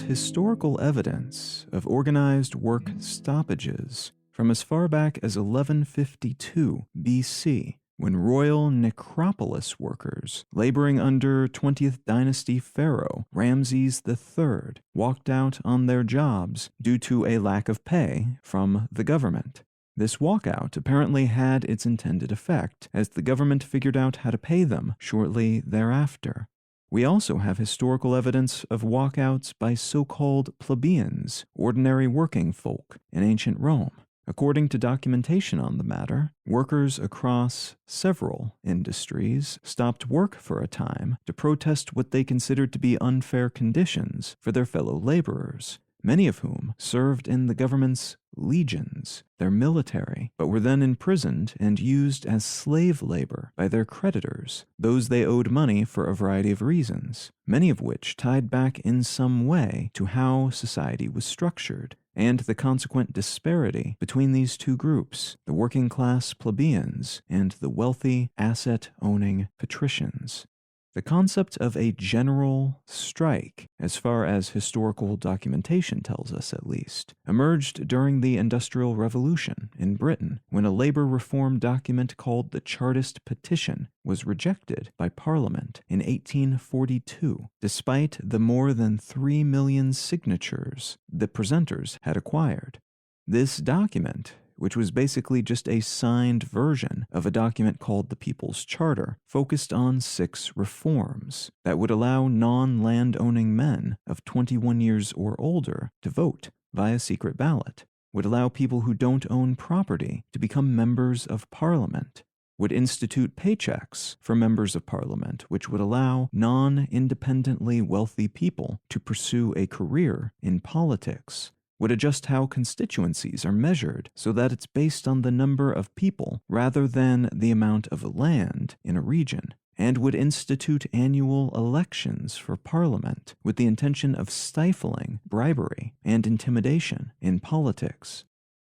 historical evidence of organized work stoppages from as far back as 1152 BC, when Royal Necropolis workers, laboring under 20th dynasty pharaoh Ramses III, walked out on their jobs due to a lack of pay from the government. This walkout apparently had its intended effect, as the government figured out how to pay them shortly thereafter. We also have historical evidence of walkouts by so-called plebeians, ordinary working folk, in ancient Rome. According to documentation on the matter, workers across several industries stopped work for a time to protest what they considered to be unfair conditions for their fellow laborers, many of whom served in the government's legions, their military, but were then imprisoned and used as slave labor by their creditors, those they owed money for a variety of reasons, many of which tied back in some way to how society was structured, and the consequent disparity between these two groups, the working-class plebeians and the wealthy, asset-owning patricians. The concept of a general strike, as far as historical documentation tells us at least, emerged during the Industrial Revolution in Britain, when a labor reform document called the Chartist Petition was rejected by Parliament in 1842, despite the more than 3 million signatures the presenters had acquired. This document, which was basically just a signed version of a document called the People's Charter, focused on 6 reforms that would allow non-land-owning men of 21 years or older to vote via secret ballot, would allow people who don't own property to become members of Parliament, would institute paychecks for members of Parliament, which would allow non-independently wealthy people to pursue a career in politics, would adjust how constituencies are measured so that it's based on the number of people rather than the amount of land in a region, and would institute annual elections for Parliament with the intention of stifling bribery and intimidation in politics.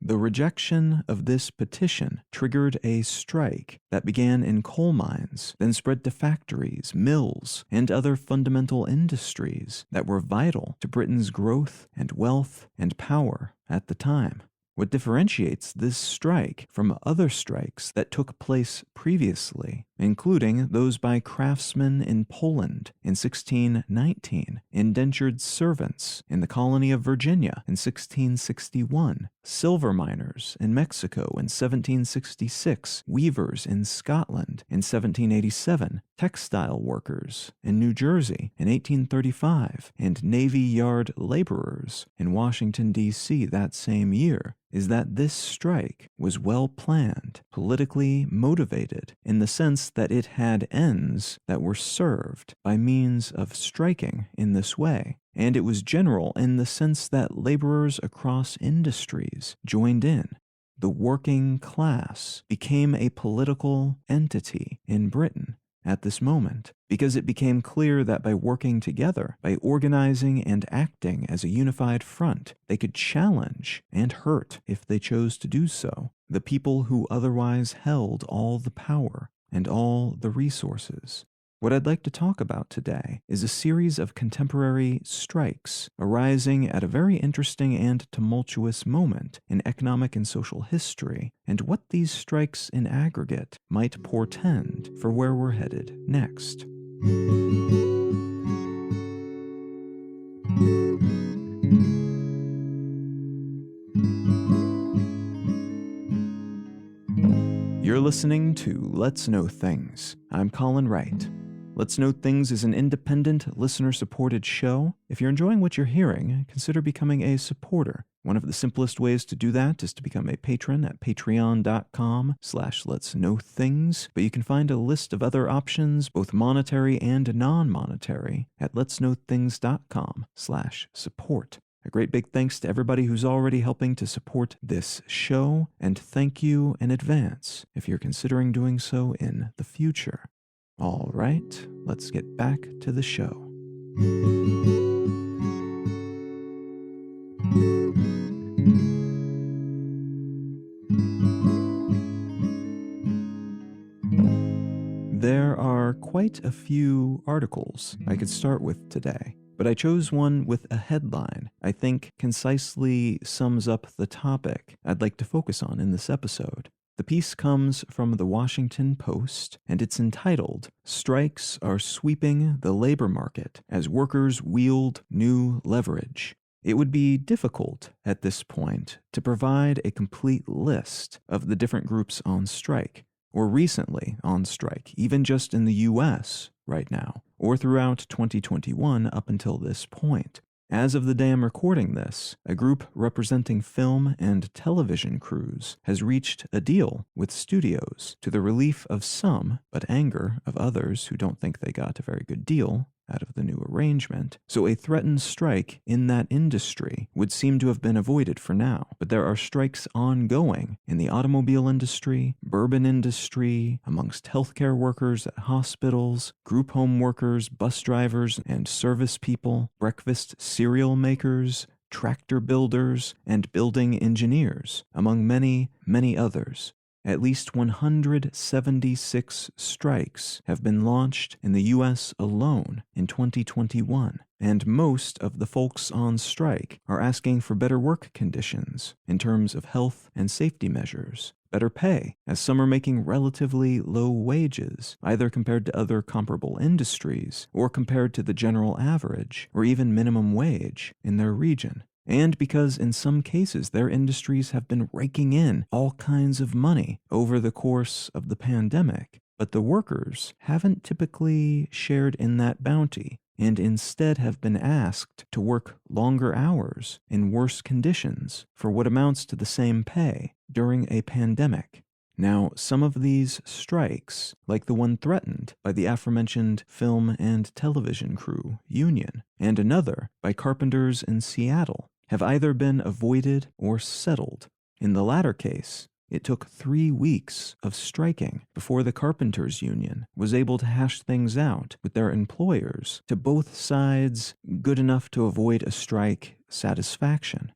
The rejection of this petition triggered a strike that began in coal mines, then spread to factories, mills, and other fundamental industries that were vital to Britain's growth and wealth and power at the time. What differentiates this strike from other strikes that took place previously, including those by craftsmen in Poland in 1619, indentured servants in the colony of Virginia in 1661, silver miners in Mexico in 1766, weavers in Scotland in 1787, textile workers in New Jersey in 1835, and Navy Yard laborers in Washington, D.C. that same year, is that this strike was well planned, politically motivated, in the sense that it had ends that were served by means of striking in this way, and it was general in the sense that laborers across industries joined in. The working class became a political entity in Britain at this moment, because it became clear that by working together, by organizing and acting as a unified front, they could challenge and hurt, if they chose to do so, the people who otherwise held all the power and all the resources. What I'd like to talk about today is a series of contemporary strikes arising at a very interesting and tumultuous moment in economic and social history, and what these strikes in aggregate might portend for where we're headed next. You're listening to Let's Know Things. I'm Colin Wright. Let's Know Things is an independent, listener-supported show. If you're enjoying what you're hearing, consider becoming a supporter. One of the simplest ways to do that is to become a patron at patreon.com/letsknowthings, but you can find a list of other options, both monetary and non-monetary, at letsknowthings.com/support. A great big thanks to everybody who's already helping to support this show, and thank you in advance if you're considering doing so in the future. All right, let's get back to the show. There are quite a few articles I could start with today. but I chose one with a headline I think concisely sums up the topic I'd like to focus on in this episode. The piece comes from the Washington Post, and it's entitled, "Strikes Are Sweeping the Labor Market as Workers Wield New Leverage." It would be difficult at this point to provide a complete list of the different groups on strike, or recently on strike, even just in the US right now, or throughout 2021 up until this point. As of the day I'm recording this, a group representing film and television crews has reached a deal with studios to the relief of some, but anger of others who don't think they got a very good deal out of the new arrangement. So a threatened strike in that industry would seem to have been avoided for now. But there are strikes ongoing in the automobile industry, bourbon industry, amongst healthcare workers at hospitals, group home workers, bus drivers and service people, breakfast cereal makers, tractor builders, and building engineers, among many, many others. At least 176 strikes have been launched in the U.S. alone in 2021, and most of the folks on strike are asking for better work conditions in terms of health and safety measures, better pay, as some are making relatively low wages, either compared to other comparable industries or compared to the general average or even minimum wage in their region. And because in some cases their industries have been raking in all kinds of money over the course of the pandemic, but the workers haven't typically shared in that bounty and instead have been asked to work longer hours in worse conditions for what amounts to the same pay during a pandemic. Now, some of these strikes, like the one threatened by the aforementioned film and television crew union, and another by carpenters in Seattle, have either been avoided or settled. In the latter case, it took 3 weeks of striking before the carpenters union was able to hash things out with their employers, to both sides good enough to avoid a strike satisfaction.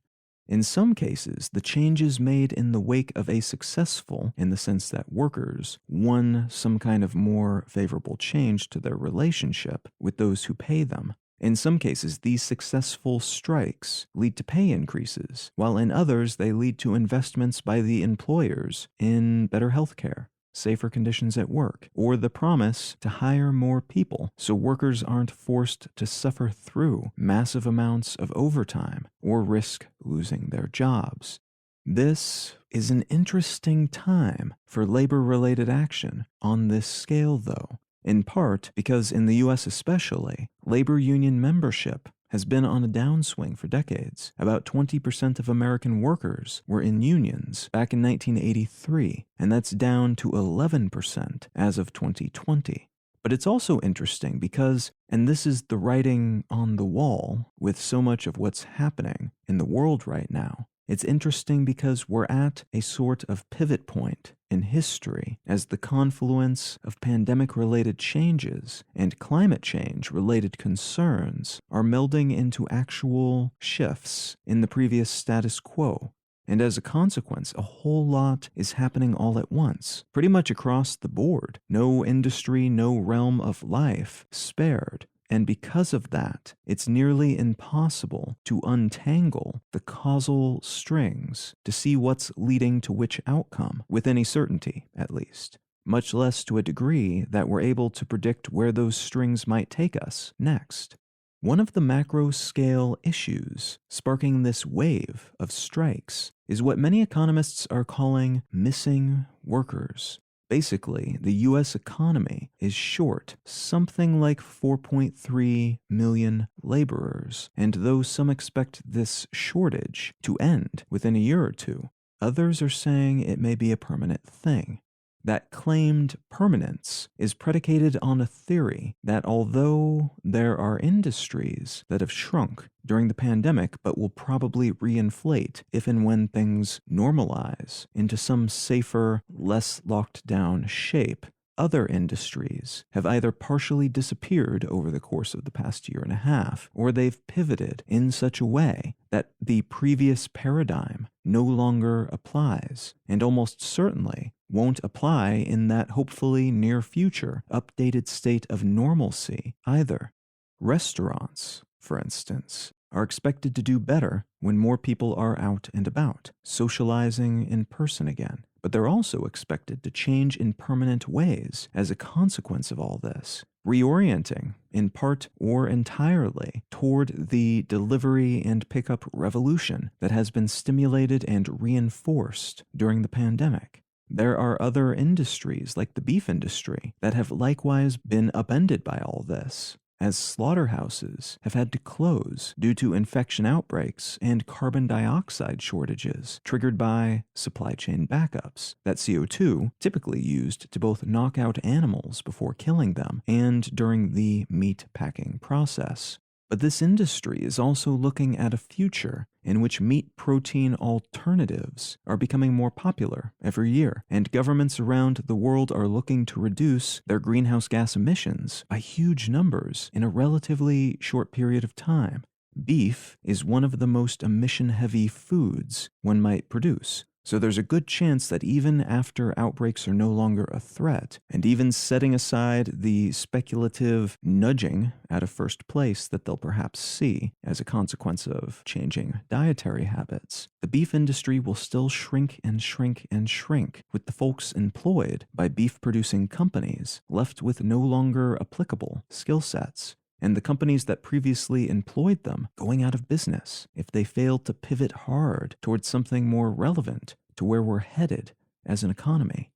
In some cases, the changes made in the wake of a successful, in the sense that workers won some kind of more favorable change to their relationship with those who pay them. In some cases, these successful strikes lead to pay increases, while in others they lead to investments by the employers in better health care, safer conditions at work, or the promise to hire more people so workers aren't forced to suffer through massive amounts of overtime or risk losing their jobs. This is an interesting time for labor-related action on this scale, though, in part because in the US especially, labor union membership has been on a downswing for decades. About 20% of American workers were in unions back in 1983, and that's down to 11% as of 2020. But it's also interesting because, and this is the writing on the wall with so much of what's happening in the world right now, it's interesting because we're at a sort of pivot point in history as the confluence of pandemic-related changes and climate change-related concerns are melding into actual shifts in the previous status quo. And as a consequence, a whole lot is happening all at once, pretty much across the board. No industry, no realm of life spared. And because of that, it's nearly impossible to untangle the causal strings to see what's leading to which outcome, with any certainty, at least, much less to a degree that we're able to predict where those strings might take us next. One of the macro-scale issues sparking this wave of strikes is what many economists are calling missing workers. Basically, the U.S. economy is short something like 4.3 million laborers, and though some expect this shortage to end within a year or two, others are saying it may be a permanent thing. That claimed permanence is predicated on a theory that although there are industries that have shrunk during the pandemic but will probably reinflate if and when things normalize into some safer, less locked down shape, other industries have either partially disappeared over the course of the past year and a half, or they've pivoted in such a way that the previous paradigm no longer applies, and almost certainly won't apply in that hopefully near future updated state of normalcy either. Restaurants, for instance, are expected to do better when more people are out and about, socializing in person again. But they're also expected to change in permanent ways as a consequence of all this, reorienting, in part or entirely, toward the delivery and pickup revolution that has been stimulated and reinforced during the pandemic. There are other industries, like the beef industry, that have likewise been upended by all this, as slaughterhouses have had to close due to infection outbreaks and carbon dioxide shortages triggered by supply chain backups. That CO2 typically used to both knock out animals before killing them and during the meat packing process. But this industry is also looking at a future in which meat protein alternatives are becoming more popular every year, and governments around the world are looking to reduce their greenhouse gas emissions by huge numbers in a relatively short period of time. Beef is one of the most emission-heavy foods one might produce. So there's a good chance that even after outbreaks are no longer a threat, and even setting aside the speculative nudging at a first place that they'll perhaps see as a consequence of changing dietary habits, the beef industry will still shrink and shrink and shrink, with the folks employed by beef-producing companies left with no longer applicable skill sets, and the companies that previously employed them going out of business if they failed to pivot hard towards something more relevant to where we're headed as an economy.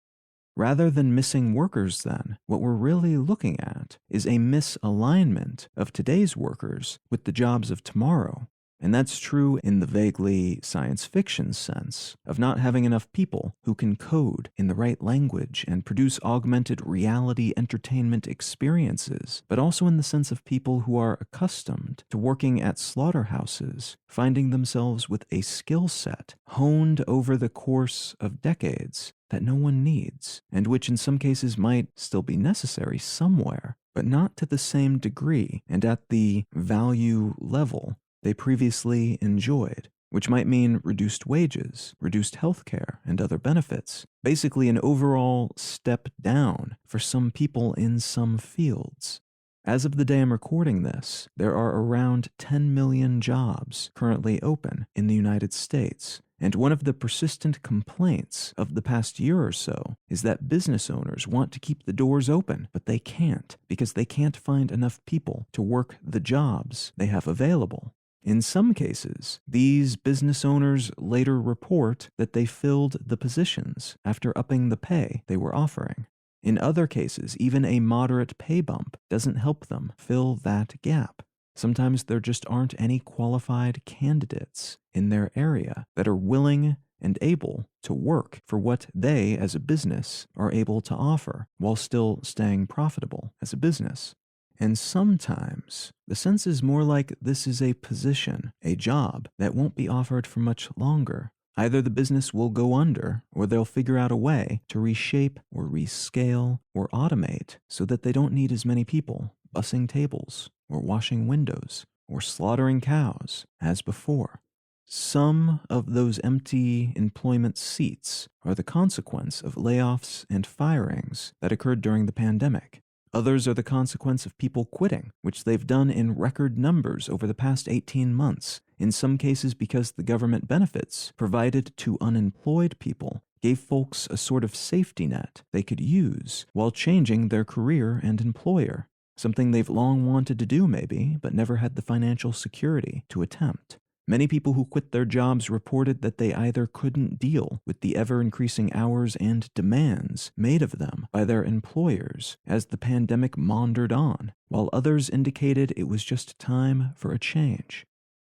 Rather than missing workers, then, what we're really looking at is a misalignment of today's workers with the jobs of tomorrow. And that's true in the vaguely science fiction sense of not having enough people who can code in the right language and produce augmented reality entertainment experiences, but also in the sense of people who are accustomed to working at slaughterhouses, finding themselves with a skill set honed over the course of decades that no one needs, and which in some cases might still be necessary somewhere, but not to the same degree and at the value level they previously enjoyed, which might mean reduced wages, reduced health care, and other benefits. Basically, an overall step down for some people in some fields. As of the day I'm recording this, there are around 10 million jobs currently open in the United States. And one of the persistent complaints of the past year or so is that business owners want to keep the doors open, but they can't because they can't find enough people to work the jobs they have available. In some cases, these business owners later report that they filled the positions after upping the pay they were offering. In other cases, even a moderate pay bump doesn't help them fill that gap. Sometimes there just aren't any qualified candidates in their area that are willing and able to work for what they, as a business, are able to offer while still staying profitable as a business. And sometimes the sense is more like this is a position, a job that won't be offered for much longer. Either the business will go under, or they'll figure out a way to reshape or rescale or automate so that they don't need as many people bussing tables or washing windows or slaughtering cows as before. Some of those empty employment seats are the consequence of layoffs and firings that occurred during the pandemic. Others are the consequence of people quitting, which they've done in record numbers over the past 18 months, in some cases because the government benefits provided to unemployed people gave folks a sort of safety net they could use while changing their career and employer, something they've long wanted to do maybe, but never had the financial security to attempt. Many people who quit their jobs reported that they either couldn't deal with the ever-increasing hours and demands made of them by their employers as the pandemic maundered on, while others indicated it was just time for a change.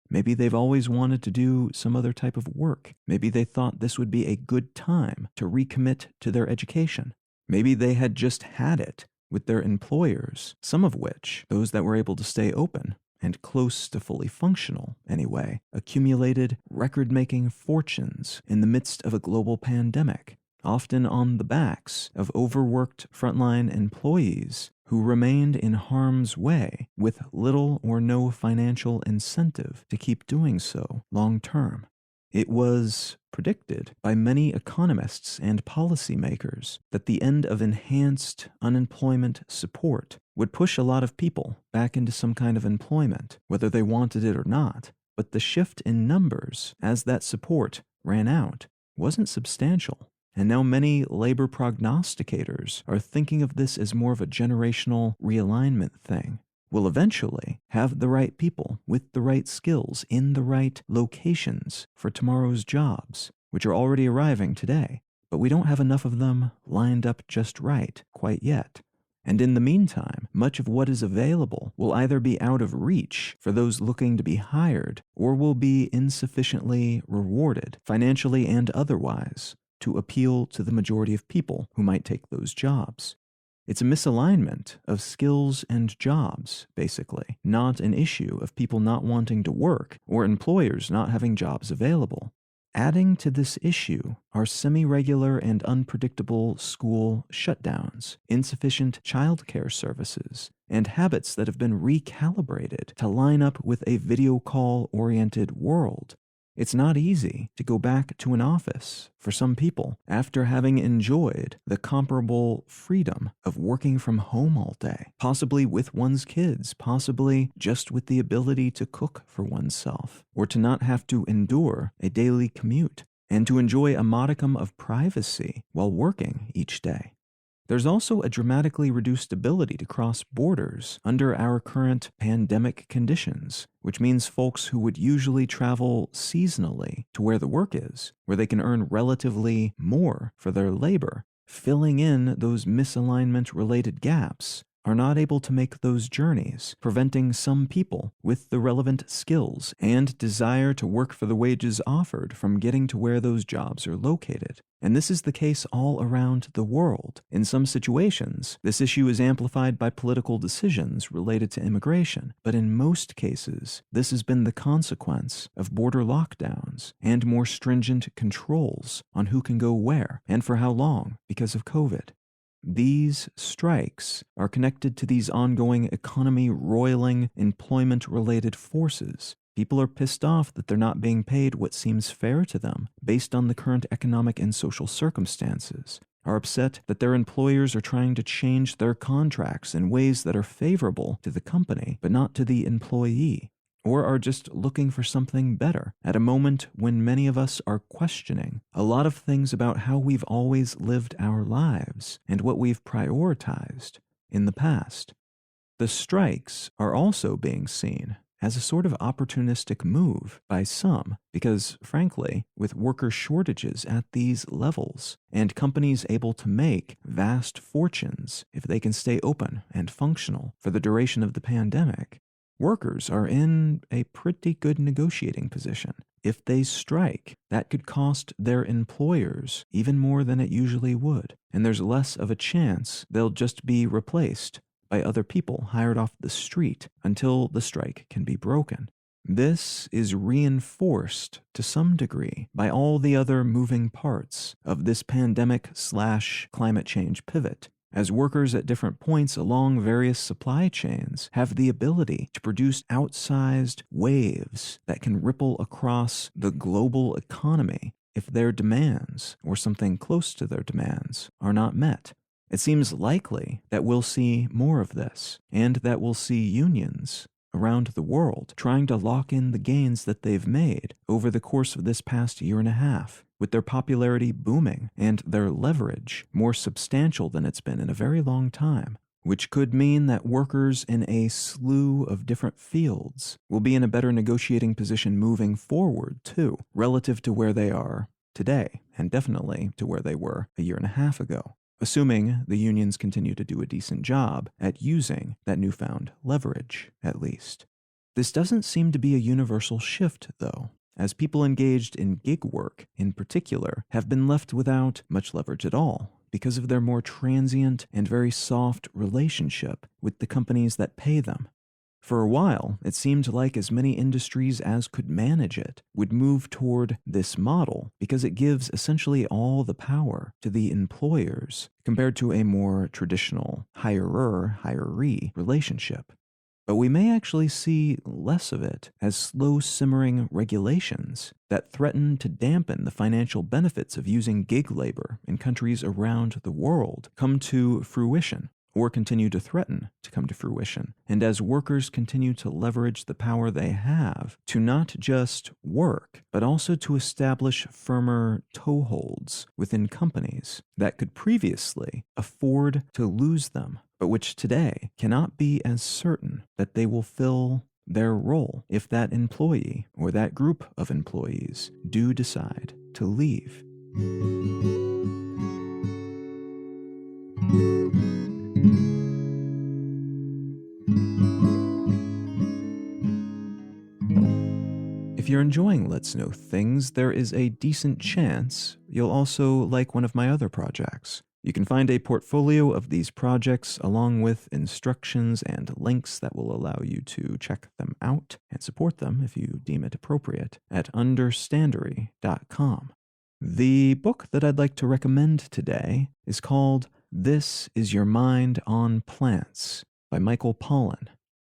Maybe they've always wanted to do some other type of work. Maybe they thought this would be a good time to recommit to their education. Maybe they had just had it with their employers, some of which, those that were able to stay open, and close to fully functional, anyway, accumulated record-making fortunes in the midst of a global pandemic, often on the backs of overworked frontline employees who remained in harm's way with little or no financial incentive to keep doing so long-term. It was predicted by many economists and policymakers that the end of enhanced unemployment support would push a lot of people back into some kind of employment, whether they wanted it or not. But the shift in numbers as that support ran out wasn't substantial. And now many labor prognosticators are thinking of this as more of a generational realignment thing. We'll eventually have the right people with the right skills in the right locations for tomorrow's jobs, which are already arriving today, but we don't have enough of them lined up just right quite yet. And in the meantime, much of what is available will either be out of reach for those looking to be hired, or will be insufficiently rewarded, financially and otherwise, to appeal to the majority of people who might take those jobs. It's a misalignment of skills and jobs, basically, not an issue of people not wanting to work or employers not having jobs available. Adding to this issue are semi-regular and unpredictable school shutdowns, insufficient childcare services, and habits that have been recalibrated to line up with a video call-oriented world. It's not easy to go back to an office for some people after having enjoyed the comparable freedom of working from home all day, possibly with one's kids, possibly just with the ability to cook for oneself, or to not have to endure a daily commute, and to enjoy a modicum of privacy while working each day. There's also a dramatically reduced ability to cross borders under our current pandemic conditions, which means folks who would usually travel seasonally to where the work is, where they can earn relatively more for their labor, filling in those misalignment-related gaps, are not able to make those journeys, preventing some people with the relevant skills and desire to work for the wages offered from getting to where those jobs are located. And this is the case all around the world. In some situations, this issue is amplified by political decisions related to immigration, but in most cases, this has been the consequence of border lockdowns and more stringent controls on who can go where and for how long because of COVID. These strikes are connected to these ongoing economy-roiling, employment-related forces. People are pissed off that they're not being paid what seems fair to them based on the current economic and social circumstances, are upset that their employers are trying to change their contracts in ways that are favorable to the company but not to the employee, or are just looking for something better at a moment when many of us are questioning a lot of things about how we've always lived our lives and what we've prioritized in the past. The strikes are also being seen as a sort of opportunistic move by some because, frankly, with worker shortages at these levels and companies able to make vast fortunes if they can stay open and functional for the duration of the pandemic, workers are in a pretty good negotiating position. If they strike, that could cost their employers even more than it usually would, and there's less of a chance they'll just be replaced by other people hired off the street until the strike can be broken. This is reinforced to some degree by all the other moving parts of this pandemic/climate change pivot, as workers at different points along various supply chains have the ability to produce outsized waves that can ripple across the global economy if their demands, or something close to their demands, are not met. It seems likely that we'll see more of this, and that we'll see unions around the world trying to lock in the gains that they've made over the course of this past year and a half, with their popularity booming and their leverage more substantial than it's been in a very long time, which could mean that workers in a slew of different fields will be in a better negotiating position moving forward, too, relative to where they are today, and definitely to where they were a year and a half ago, assuming the unions continue to do a decent job at using that newfound leverage, at least. This doesn't seem to be a universal shift, though, as people engaged in gig work, in particular, have been left without much leverage at all because of their more transient and very soft relationship with the companies that pay them. For a while, it seemed like as many industries as could manage it would move toward this model because it gives essentially all the power to the employers compared to a more traditional hirer-hiree relationship. But we may actually see less of it as slow-simmering regulations that threaten to dampen the financial benefits of using gig labor in countries around the world come to fruition, or continue to threaten to come to fruition. And as workers continue to leverage the power they have to not just work, but also to establish firmer toeholds within companies that could previously afford to lose them, but which today cannot be as certain that they will fill their role if that employee or that group of employees do decide to leave. If you're enjoying Let's Know Things, there is a decent chance you'll also like one of my other projects. You can find a portfolio of these projects along with instructions and links that will allow you to check them out and support them if you deem it appropriate at understandery.com. The book that I'd like to recommend today is called This Is Your Mind on Plants by Michael Pollan.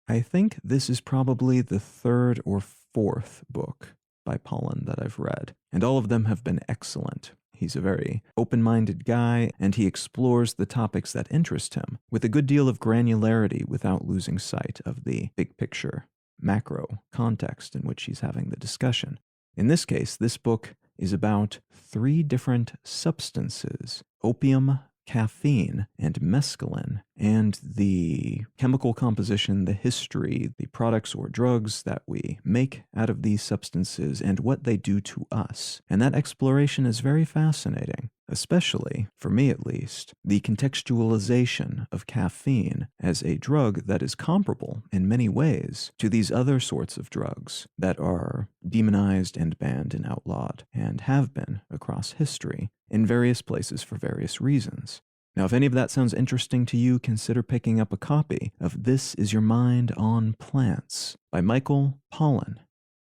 I think this is probably the third or fourth book by Pollan that I've read, and all of them have been excellent. He's a very open-minded guy, and he explores the topics that interest him with a good deal of granularity without losing sight of the big picture, macro context in which he's having the discussion. In this case, this book is about 3 different substances: opium, caffeine, and mescaline, and the chemical composition, the history, the products or drugs that we make out of these substances, and what they do to us. And that exploration is very fascinating, especially, for me at least, the contextualization of caffeine as a drug that is comparable in many ways to these other sorts of drugs that are demonized and banned and outlawed, and have been across history in various places for various reasons. Now, if any of that sounds interesting to you, consider picking up a copy of This Is Your Mind on Plants by Michael Pollan.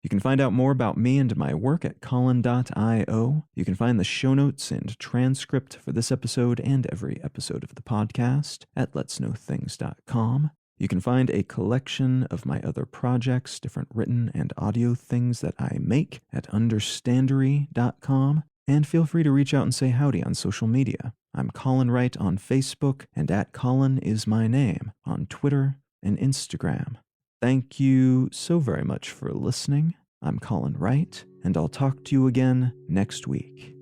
You can find out more about me and my work at Colin.io. You can find the show notes and transcript for this episode and every episode of the podcast at letsknowthings.com. You can find a collection of my other projects, different written and audio things that I make at understandery.com. And feel free to reach out and say howdy on social media. I'm Colin Wright on Facebook and at Colin is my name on Twitter and Instagram. Thank you so very much for listening. I'm Colin Wright, and I'll talk to you again next week.